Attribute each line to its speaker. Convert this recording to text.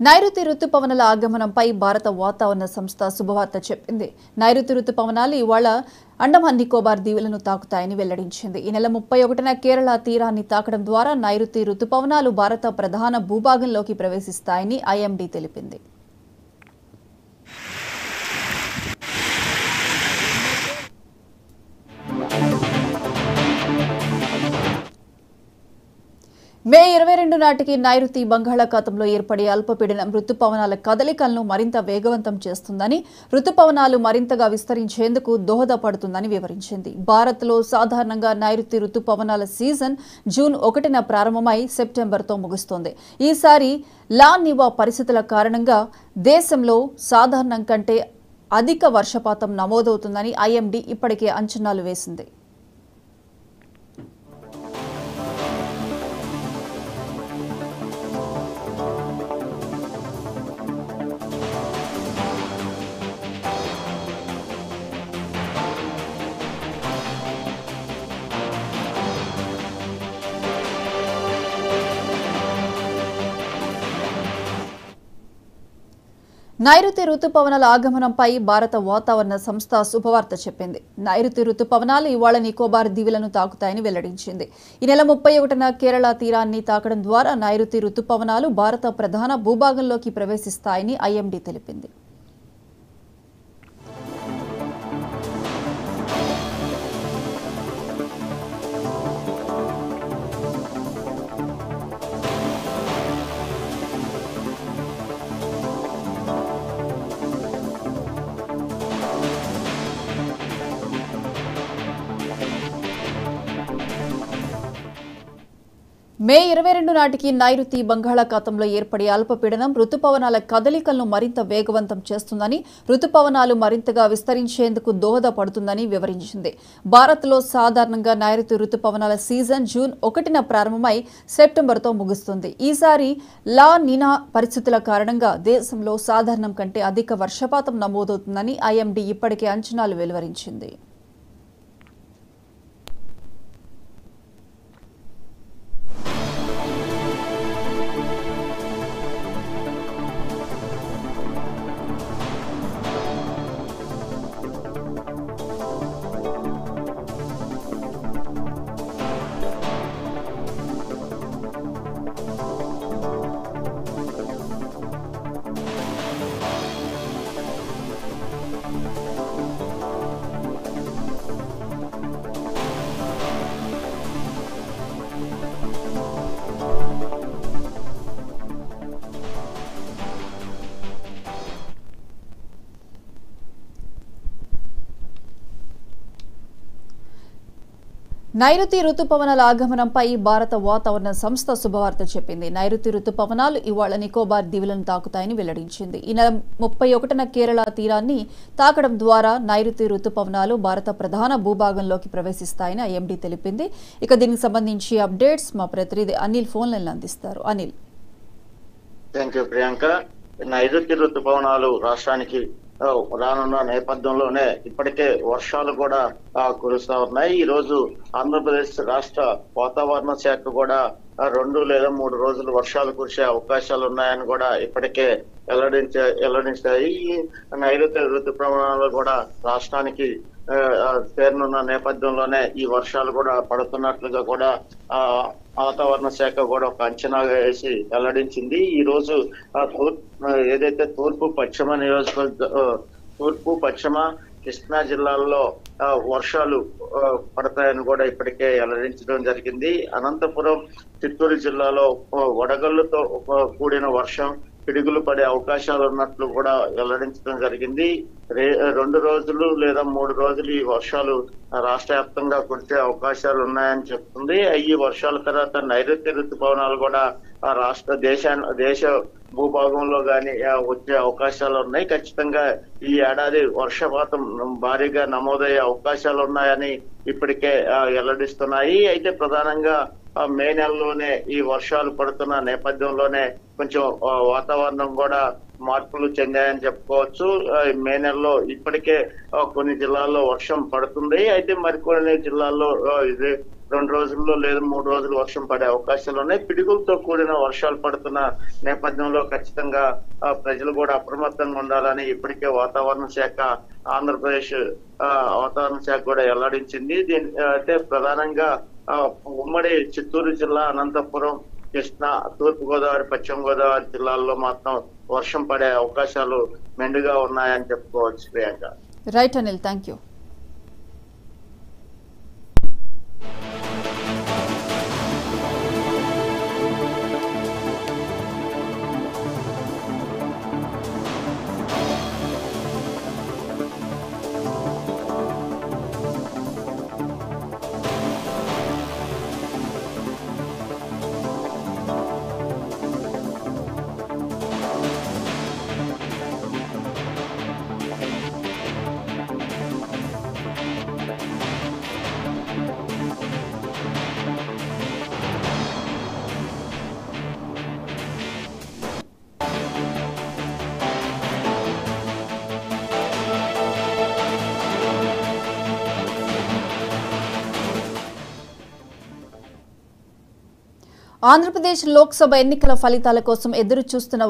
Speaker 1: నైరుతి రుతుపవనాల ఆగమనంపై భారత వాతావరణ సంస్థ శుభవార్త చెప్పింది. నైరుతి రుతుపవనాలు ఇవాళ అండమాన్ నికోబార్ దీవులను తాకుతాయని వెల్లడించింది. ఈ నెల 31న కేరళ తీరాన్ని తాకడం ద్వారా నైరుతి రుతుపవనాలు భారత ప్రధాన భూభాగంలోకి ప్రవేశిస్తాయని ఐఎండీ తెలిపింది. మే 22 నాటికి నైరుతి బంగాళాఖాతంలో ఏర్పడే అల్పపీడనం రుతుపవనాల కదలికలను మరింత వేగవంతం చేస్తుందని, రుతుపవనాలు మరింతగా విస్తరించేందుకు దోహదపడుతుందని వివరించింది. భారత్లో సాధారణంగా నైరుతి రుతుపవనాల సీజన్ జూన్ 1న ప్రారంభమై సెప్టెంబర్తో ముగుస్తోంది. ఈసారి లా నివా పరిస్థితుల కారణంగా దేశంలో సాధారణం కంటే అధిక వర్షపాతం నమోదవుతుందని ఐఎండీ ఇప్పటికే అంచనాలు వేసింది. నైరుతి రుతుపవనాల ఆగమనంపై భారత వాతావరణ సంస్థ శుభవార్త చెప్పింది. నైరుతి రుతుపవనాలు ఇవాళ నికోబార్ దీవులను తాకుతాయని వెల్లడించింది. ఈ నెల 31న కేరళ తీరాన్ని తాకడం ద్వారా నైరుతి రుతుపవనాలు భారత ప్రధాన భూభాగంలోకి ప్రవేశిస్తాయని ఐఎండీ తెలిపింది. మే 22 నాటికి నైరుతి బంగాళాఖాతంలో ఏర్పడే అల్పపీడనం రుతుపవనాల కదలికలను మరింత వేగవంతం చేస్తుందని, రుతుపవనాలు మరింతగా విస్తరించేందుకు దోహదపడుతుందని వివరించింది. భారత్లో సాధారణంగా నైరుతి రుతుపవనాల సీజన్ జూన్ 1న ప్రారంభమై సెప్టెంబర్తో ముగుస్తుంది. ఈసారి లా నినా పరిస్థితుల కారణంగా దేశంలో సాధారణం కంటే అధిక వర్షపాతం నమోదవుతుందని ఐఎండీ ఇప్పటికే అంచనాలు వెలువరించింది. నైరుతి రుతుపవనాల ఆగమనంపై భారత వాతావరణ సంస్థ శుభవార్త చెప్పింది. నైరుతి రుతుపవనాలు ఇవాళ నికోబార్ దీవులను తాకుతాయని వెల్లడించింది. ఈ నెల 31న కేరళ తీరాన్ని తాకడం ద్వారా నైరుతి రుతుపవనాలు భారత ప్రధాన భూభాగంలోకి ప్రవేశిస్తాయని ఐఎండీ తెలిపింది. ఇక దీనికి సంబంధించి అప్డేట్స్ మా ప్రతినిధి అనిల్ ఫోన్ లైన్లో అందిస్తారు. అనిల్.
Speaker 2: Thank you Priyanka. నైరుతి రుతుపవనాలు రాష్ట్రానికి రానున్న నేపథ్యంలోనే ఇప్పటికే వర్షాలు కూడా కురుస్తా ఉన్నాయి. ఈ రోజు ఆంధ్రప్రదేశ్ రాష్ట్ర వాతావరణ శాఖ కూడా 2 లేదా 3 రోజులు వర్షాలు కురిసే అవకాశాలు ఉన్నాయని కూడా ఇప్పటికే వెల్లడించాయి. నైరుతి రుతుపవనాలు కూడా రాష్ట్రానికి చేరనున్న నేపథ్యంలోనే ఈ వర్షాలు కూడా పడుతున్నట్లుగా కూడా వాతావరణ శాఖ కూడా ఒక అంచనా వేసి వెల్లడించింది. ఈ రోజు ఏదైతే తూర్పు పశ్చిమ కృష్ణా జిల్లాల్లో వర్షాలు పడతాయని కూడా ఇప్పటికే వెల్లడించడం జరిగింది. అనంతపురం, చిత్తూరు జిల్లాలో వడగళ్లతో కూడిన వర్షం, పిడుగులు పడే అవకాశాలు ఉన్నట్లు కూడా వెల్లడించడం జరిగింది. 2 రోజులు లేదా 3 రోజులు ఈ వర్షాలు రాష్ట్ర వ్యాప్తంగా కురిసే అవకాశాలు ఉన్నాయని చెప్తుంది. ఈ వర్షాల తర్వాత నైరుతి రుతుపవనాలు కూడా దేశ భూభాగంలో గాని వచ్చే అవకాశాలు ఉన్నాయి. ఖచ్చితంగా ఈ ఏడాది వర్షపాతం భారీగా నమోదయ్యే అవకాశాలు ఉన్నాయని ఇప్పటికే వెల్లడిస్తున్నాయి. అయితే ప్రధానంగా మే నెలలోనే ఈ వర్షాలు పడుతున్న నేపథ్యంలోనే కొంచెం వాతావరణం కూడా మార్పులు చెందాయని చెప్పుకోవచ్చు. మే నెలలో ఇప్పటికే కొన్ని జిల్లాల్లో వర్షం పడుతుంది. అయితే మరికొన్ని జిల్లాల్లో ఇది 2 రోజుల్లో లేదా 3 రోజులు వర్షం పడే అవకాశాలు ఉన్నాయి. పిడుగులతో కూడిన వర్షాలు పడుతున్న నేపథ్యంలో ఖచ్చితంగా ప్రజలు కూడా అప్రమత్తంగా ఉండాలని ఇప్పటికే వాతావరణ శాఖ ఆంధ్రప్రదేశ్ వాతావరణ శాఖ కూడా వెల్లడించింది. అంటే ప్రధానంగా ఉమ్మడి చిత్తూరు జిల్లా, అనంతపురం, కృష్ణా, తూర్పు గోదావరి, పశ్చిమ గోదావరి జిల్లాల్లో మాత్రం వర్షం పడే అవకాశాలు మెండుగా ఉన్నాయని చెప్పుకోవచ్చు. Priyanka.
Speaker 1: Right Anil, thank you. Andhra Pradesh Lok Sabha ఎన్నికల ఫలితాల కోసం ఎదురు చూస్తున్న